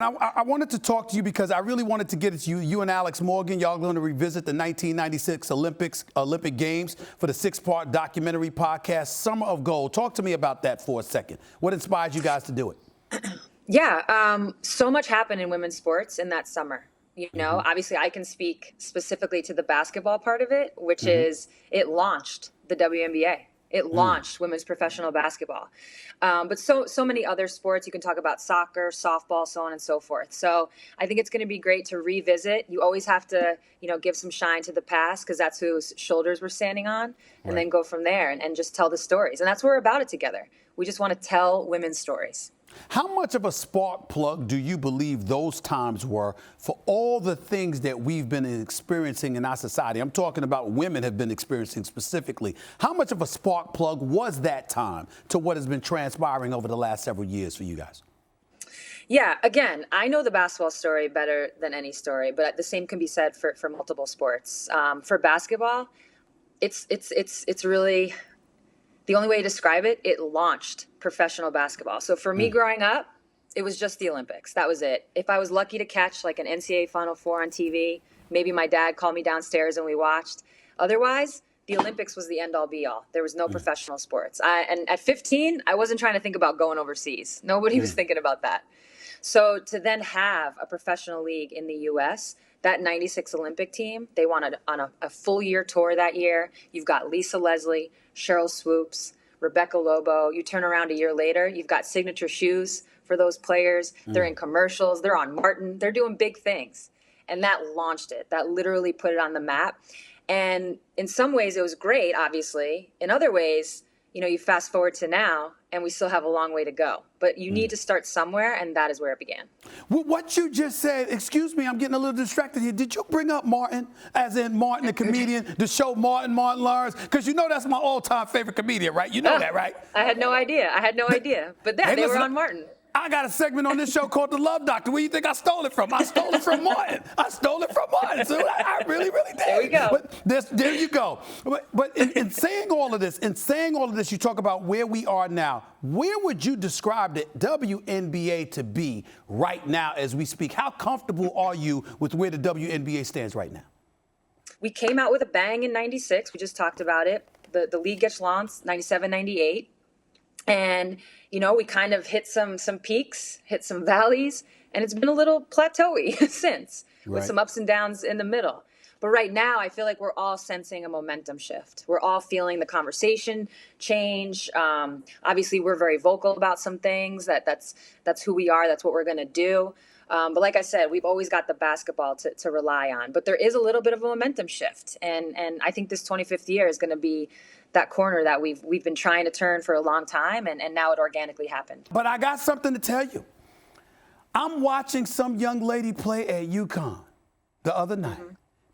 I wanted to talk to you because I really wanted to get it to you. You and Alex Morgan, y'all going to revisit the 1996 Olympic Games for the 6-part documentary podcast, Summer of Gold. Talk to me about that for a second. What inspired you guys to do it? Yeah, so much happened in women's sports in that summer. Obviously I can speak specifically to the basketball part of it, which is it launched the WNBA. It launched women's professional basketball. But so many other sports, you can talk about soccer, softball, so on and so forth. So I think it's going to be great to revisit. You always have to, give some shine to the past because that's whose shoulders we're standing on, and then go from there and just tell the stories. And that's what we're about it together. We just want to tell women's stories. How much of a spark plug do you believe those times were for all the things that we've been experiencing in our society? I'm talking about women have been experiencing specifically. How much of a spark plug was that time to what has been transpiring over the last several years for you guys? Yeah, again, I know the basketball story better than any story, but the same can be said for multiple sports. For basketball, it's really... The only way to describe it, it launched professional basketball. So for me growing up, it was just the Olympics. That was it. If I was lucky to catch like an NCAA Final Four on TV, maybe my dad called me downstairs and we watched. Otherwise, the Olympics was the end-all be-all. There was no professional sports. And at 15, I wasn't trying to think about going overseas. Nobody was thinking about that. So to then have a professional league in the U.S., that 96 Olympic team, they went on a full year tour that year. You've got Lisa Leslie, Cheryl Swoops, Rebecca Lobo. You turn around a year later, you've got signature shoes for those players. They're in commercials. They're on Martin. They're doing big things. And that launched it. That literally put it on the map. And in some ways, it was great, obviously. In other ways, you fast forward to now, and we still have a long way to go. But you need to start somewhere, and that is where it began. Well, what you just said, excuse me, I'm getting a little distracted here. Did you bring up Martin, as in Martin the comedian, the show Martin Lawrence? Because that's my all-time favorite comedian, right? You know that, right? I had no idea. But they were on Martin. I got a segment on this show called The Love Doctor. Where you think I stole it from? I stole it from Martin. So I really did. There we go. But there you go. But in saying all of this, you talk about where we are now. Where would you describe the WNBA to be right now as we speak? How comfortable are you with where the WNBA stands right now? We came out with a bang in 96. We just talked about it. The league gets launched 97, 98. And, we kind of hit some peaks, hit some valleys, and it's been a little plateauy since, with some ups and downs in the middle. But right now, I feel like we're all sensing a momentum shift. We're all feeling the conversation change. Obviously, we're very vocal about some things. That's who we are. That's what we're going to do. But like I said, we've always got the basketball to rely on. But there is a little bit of a momentum shift. And I think this 25th year is going to be that corner that we've been trying to turn for a long time, and now it organically happened. But I got something to tell you. I'm watching some young lady play at UConn the other night,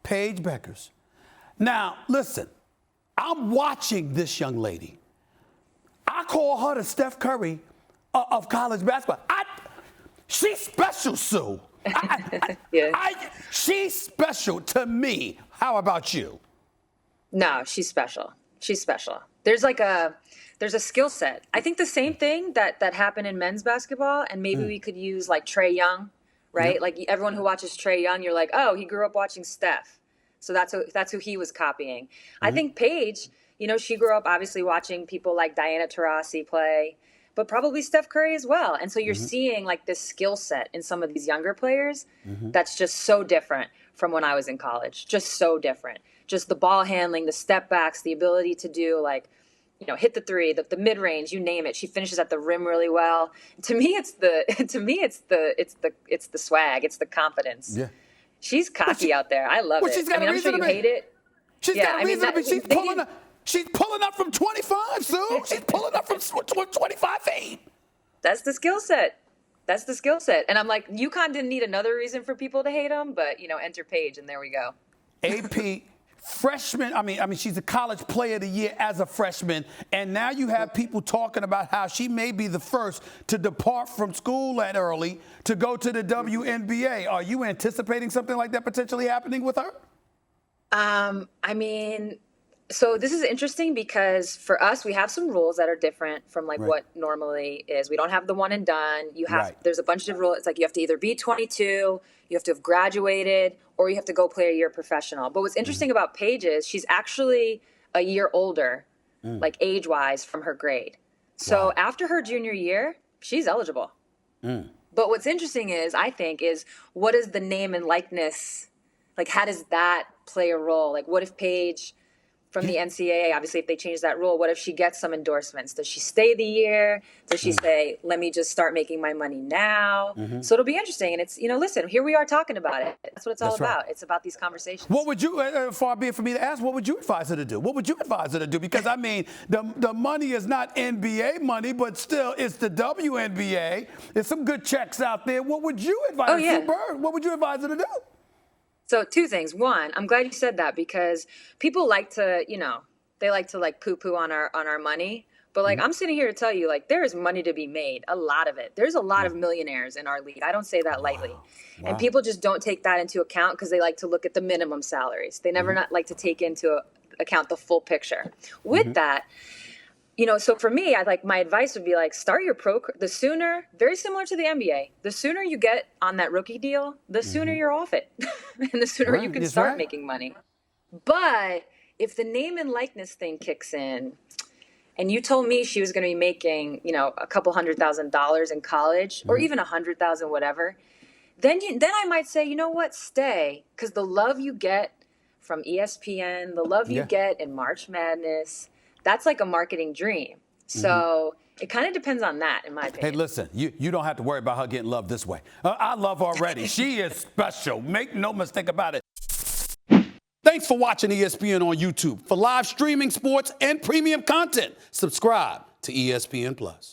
Paige Bueckers. Now, listen, I'm watching this young lady. I call her the Steph Curry of college basketball. She's special, Sue. She's special to me. How about you? No, she's special. She's special. There's a skill set. I think the same thing that happened in men's basketball, and maybe we could use like Trae Young, right? Yep. Like everyone who watches Trae Young, you're like, oh, he grew up watching Steph. So that's who he was copying. I think Paige, she grew up obviously watching people like Diana Taurasi play, but probably Steph Curry as well. And so you're seeing like this skill set in some of these younger players that's just so different from when I was in college, just so different. Just the ball handling, the step backs, the ability to do hit the three, the mid range, you name it. She finishes at the rim really well. To me, it's the swag, it's the confidence. Yeah. She's cocky out there. I love it. I'm sure you hate it. She's got a reason to be. She's pulling up from 25, Sue. She's pulling up from 25 feet. That's the skill set. And I'm like, UConn didn't need another reason for people to hate them, but enter Paige, and there we go. AP. Freshman, I mean, she's a college player of the year as a freshman, and now you have people talking about how she may be the first to depart from school that early to go to the WNBA. Are you anticipating something like that potentially happening with her? I mean, So this is interesting because for us, we have some rules that are different from like Right. what normally is. We don't have the one and done. Right. There's a bunch of rules. It's like you have to either be 22, you have to have graduated, or you have to go play a year professional. But what's interesting about Paige is she's actually a year older, like age wise, from her grade. So Wow. after her junior year, she's eligible. But what's interesting I think, is what is the name and likeness? Like, how does that play a role? Like, what if Paige from the NCAA, obviously, if they change that rule, what if she gets some endorsements? Does she stay the year? Does she say, let me just start making my money now? So it'll be interesting. And it's, listen, here we are talking about it. That's what it's all That's right. about. It's about these conversations. What would you, far be it for me to ask, what would you advise her to do? What would you advise her to do? Because, I mean, the money is not NBA money, but still, it's the WNBA. There's some good checks out there. What would you advise her? yeah. Sue Bird, what would you advise her to do? So two things. One, I'm glad you said that because people like to, they like to like poo-poo on our money. But like I'm sitting here to tell you, like there is money to be made, a lot of it. There's a lot of millionaires in our league. I don't say that lightly. Wow. And people just don't take that into account because they like to look at the minimum salaries. They never not like to take into account the full picture. With that, so for me, my advice would be like start your the sooner, very similar to the NBA, the sooner you get on that rookie deal, the sooner you're off it. And the sooner you can start making money. But if the name and likeness thing kicks in, and you told me she was going to be making, a couple $100,000 in college, or even $100,000, whatever, then I might say, you know what, stay, because the love you get from ESPN, the love you get in March Madness, that's like a marketing dream. So it kind of depends on that, in my opinion. Hey, listen, you don't have to worry about her getting love this way. I love her already. She is special. Make no mistake about it. Thanks for watching ESPN on YouTube. For live streaming, sports, and premium content, subscribe to ESPN+.